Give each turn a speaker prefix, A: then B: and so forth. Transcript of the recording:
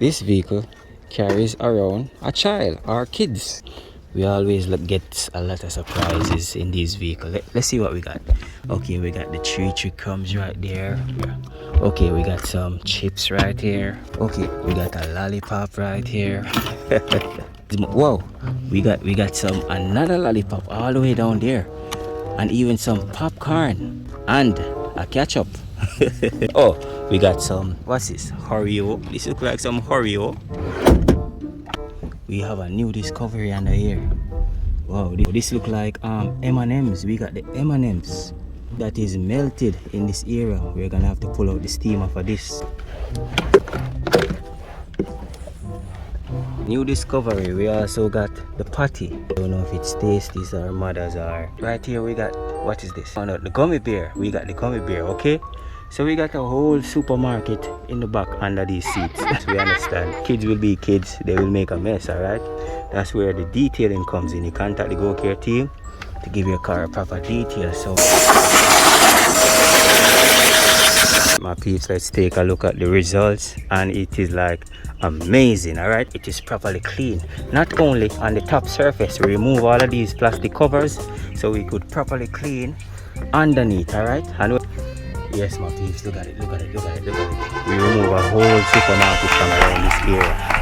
A: This vehicle carries around a child or kids. We always get a lot of surprises in this vehicle. Let's see what we got. Okay, we got the tree crumbs right there. Okay, we got some chips right here. Okay, we got a lollipop right here. Whoa, we got some another lollipop all the way down there, and even some popcorn and a ketchup. Oh, we got some, what's this, Oreo. This looks like some Oreo. We have a new discovery under here. Wow, this look like M&Ms. We got the M&Ms that is melted in this area. We're gonna have to pull out the steamer for this. New discovery, we also got the patty. Don't know if it's Tasties or Mother's or. Right here we got, what is this? Oh no, the gummy bear. We got the gummy bear, okay? So we got a whole supermarket in the back under these seats. We understand. Kids will be kids, they will make a mess, alright? That's where the detailing comes in. You contact the Go Care team to give your car a proper detail. So my peeps, let's take a look at the results, and it is like amazing. All right, it is properly clean. Not only on the top surface, we remove all of these plastic covers so we could properly clean underneath. All right, and yes, my peeps, look at it. We remove a whole supermarket from around this area.